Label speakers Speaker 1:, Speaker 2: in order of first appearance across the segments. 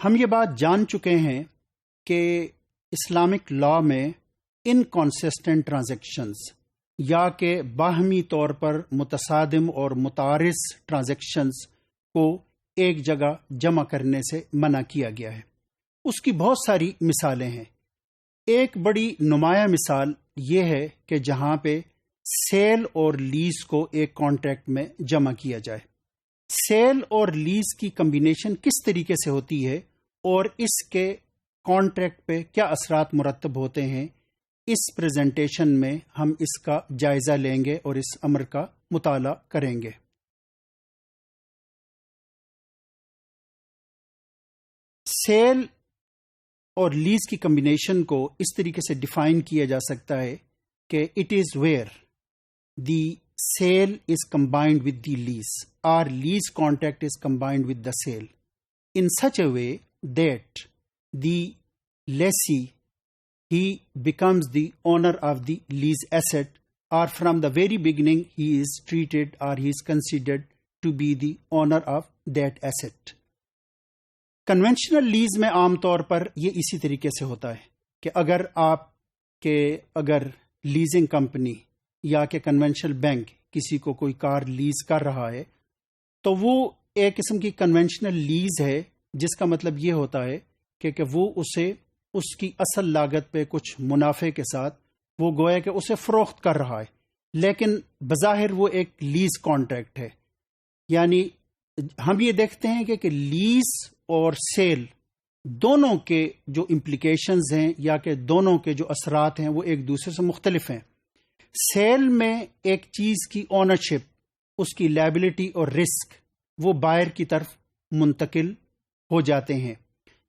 Speaker 1: ہم یہ بات جان چکے ہیں کہ اسلامک لا میں انکانسسٹنٹ ٹرانزیکشنز یا کہ باہمی طور پر متصادم اور متعارض ٹرانزیکشنز کو ایک جگہ جمع کرنے سے منع کیا گیا ہے۔ اس کی بہت ساری مثالیں ہیں۔ ایک بڑی نمایاں مثال یہ ہے کہ جہاں پہ سیل اور لیز کو ایک کانٹریکٹ میں جمع کیا جائے۔ سیل اور لیز کی کمبینیشن کس طریقے سے ہوتی ہے اور اس کے کانٹریکٹ پہ کیا اثرات مرتب ہوتے ہیں، اس پریزنٹیشن میں ہم اس کا جائزہ لیں گے اور اس امر کا مطالعہ کریں گے۔ سیل اور لیز کی کمبینیشن کو اس طریقے سے ڈیفائن کیا جا سکتا ہے کہ it is where the sale is combined with the lease اور lease contract is combined with the sale in such a way that the lessee he becomes the owner of the lease asset, or from the very beginning he is treated or he is considered to be the owner of that asset. Conventional lease میں عام طور پر یہ اسی طریقے سے ہوتا ہے کہ اگر لیزنگ کمپنی یا کہ کنونشنل بینک کسی کو کوئی کار لیز کر رہا ہے تو وہ ایک قسم کی کنونشنل لیز ہے، جس کا مطلب یہ ہوتا ہے کہ وہ اسے اس کی اصل لاگت پہ کچھ منافع کے ساتھ وہ گویا کہ اسے فروخت کر رہا ہے، لیکن بظاہر وہ ایک لیز کانٹریکٹ ہے۔ یعنی ہم یہ دیکھتے ہیں کہ لیز اور سیل دونوں کے جو امپلیکیشنز ہیں یا کہ دونوں کے جو اثرات ہیں وہ ایک دوسرے سے مختلف ہیں۔ سیل میں ایک چیز کی اونرشپ، اس کی لائبلٹی اور رسک وہ بائر کی طرف منتقل ہو جاتے ہیں،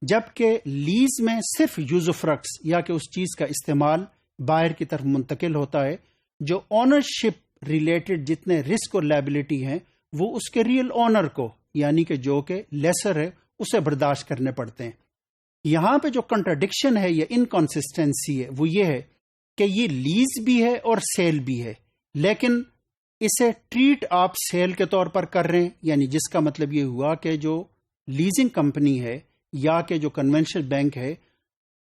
Speaker 1: جبکہ لیز میں صرف یوز آف رکس یا کہ اس چیز کا استعمال بائر کی طرف منتقل ہوتا ہے۔ جو اونرشپ ریلیٹڈ جتنے رسک اور لائبلٹی ہیں وہ اس کے ریئل اونر کو، یعنی کہ جو کہ لیسر ہے، اسے برداشت کرنے پڑتے ہیں۔ یہاں پہ جو کنٹراڈکشن ہے یا انکانسسٹنسی ہے وہ یہ ہے کہ یہ لیز بھی ہے اور سیل بھی ہے، لیکن اسے ٹریٹ آپ سیل کے طور پر کر رہے ہیں، یعنی جس کا مطلب یہ ہوا کہ جو لیزنگ کمپنی ہے یا کہ جو کنونشنل بینک ہے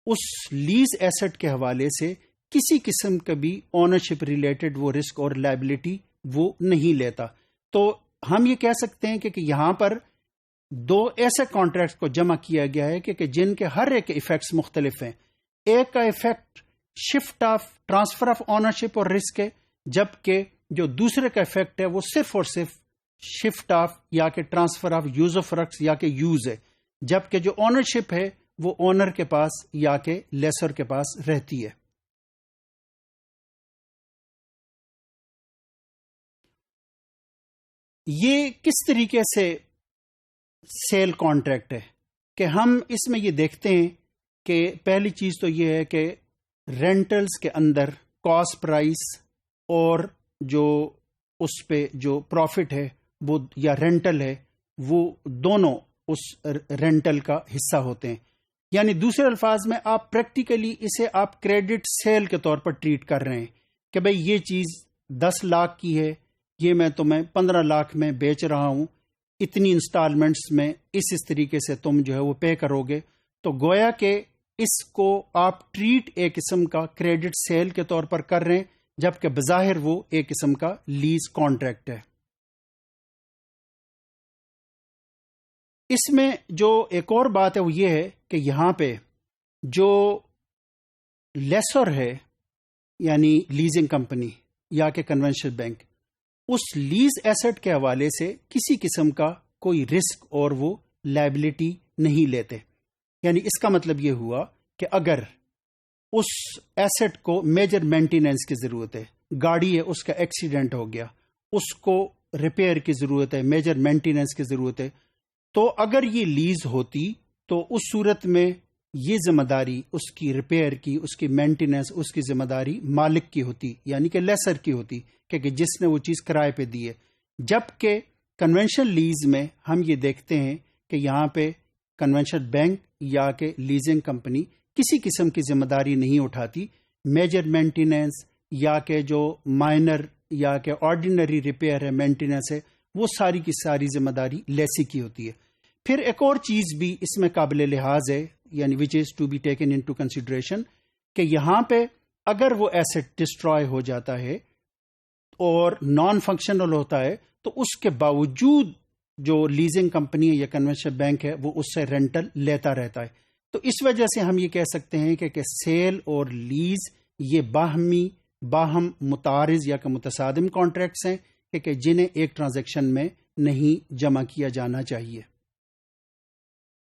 Speaker 1: اس لیز ایسٹ کے حوالے سے کسی قسم کا بھی اونرشپ ریلیٹڈ وہ رسک اور لائبلٹی وہ نہیں لیتا۔ تو ہم یہ کہہ سکتے ہیں کہ یہاں پر دو ایسے کانٹریکٹ کو جمع کیا گیا ہے کہ جن کے ہر ایک ایفیکٹس مختلف ہیں۔ ایک کا effect shift of transfer of ownership اور رسک ہے، جبکہ جو دوسرے کا ایفیکٹ ہے وہ صرف اور صرف شفٹ آف یا کہ ٹرانسفر آف یوز آف رکس یا کہ یوز ہے، جبکہ جو اونرشپ ہے وہ اونر کے پاس یا کہ لیسر کے پاس رہتی ہے۔ یہ کس طریقے سے سیل کانٹریکٹ ہے کہ ہم اس میں یہ دیکھتے ہیں کہ پہلی چیز تو یہ ہے کہ رینٹلز کے اندر کاسٹ پرائس اور جو اس پہ جو پروفٹ ہے وہ یا رینٹل ہے وہ دونوں اس رینٹل کا حصہ ہوتے ہیں۔ یعنی دوسرے الفاظ میں آپ پریکٹیکلی اسے آپ کریڈٹ سیل کے طور پر ٹریٹ کر رہے ہیں کہ بھئی یہ چیز 10 لاکھ کی ہے، یہ میں تمہیں 15 لاکھ میں بیچ رہا ہوں، اتنی انسٹالمنٹس میں اس طریقے سے تم جو ہے وہ پے کرو گے۔ تو گویا کہ اس کو آپ ٹریٹ ایک قسم کا کریڈٹ سیل کے طور پر کر رہے ہیں، جبکہ بظاہر وہ ایک قسم کا لیز کانٹریکٹ ہے۔ اس میں جو ایک اور بات ہے وہ یہ ہے کہ یہاں پہ جو لیسر ہے یعنی لیزنگ کمپنی یا کہ کنونشنل بینک اس لیز ایسٹ کے حوالے سے کسی قسم کا کوئی رسک اور وہ لائبلٹی نہیں لیتے۔ یعنی اس کا مطلب یہ ہوا کہ اگر اس ایسٹ کو میجر مینٹیننس کی ضرورت ہے، گاڑی ہے اس کا ایکسیڈنٹ ہو گیا، اس کو ریپیئر کی ضرورت ہے، میجر مینٹیننس کی ضرورت ہے، تو اگر یہ لیز ہوتی تو اس صورت میں یہ ذمہ داری اس کی ریپیئر کی، اس کی مینٹیننس، اس کی ذمہ داری مالک کی ہوتی، یعنی کہ لیسر کی ہوتی کہ جس نے وہ چیز کرائے پہ دی ہے۔ جبکہ کنونشنل لیز میں ہم یہ دیکھتے ہیں کہ یہاں پہ کنونشنل بینک یا کہ لیزنگ کمپنی کسی قسم کی ذمہ داری نہیں اٹھاتی، میجر مینٹیننس یا کہ جو مائنر یا کہ آرڈینری ریپیئر ہے، مینٹیننس ہے، وہ ساری کی ساری ذمہ داری لیسی کی ہوتی ہے۔ پھر ایک اور چیز بھی اس میں قابل لحاظ ہے، یعنی which is to be taken into consideration, کہ یہاں پہ اگر وہ ایسٹ ڈسٹروائے ہو جاتا ہے اور نان فنکشنل ہوتا ہے تو اس کے باوجود جو لیزنگ کمپنی یا کنونشنل بینک ہے وہ اس سے رینٹل لیتا رہتا ہے. تو اس وجہ سے ہم یہ کہہ سکتے ہیں کہ سیل اور لیز یہ باہم متعارض یا کہ متصادم کانٹریکٹس ہیں کہ جنہیں ایک ٹرانزیکشن میں نہیں جمع کیا جانا چاہیے.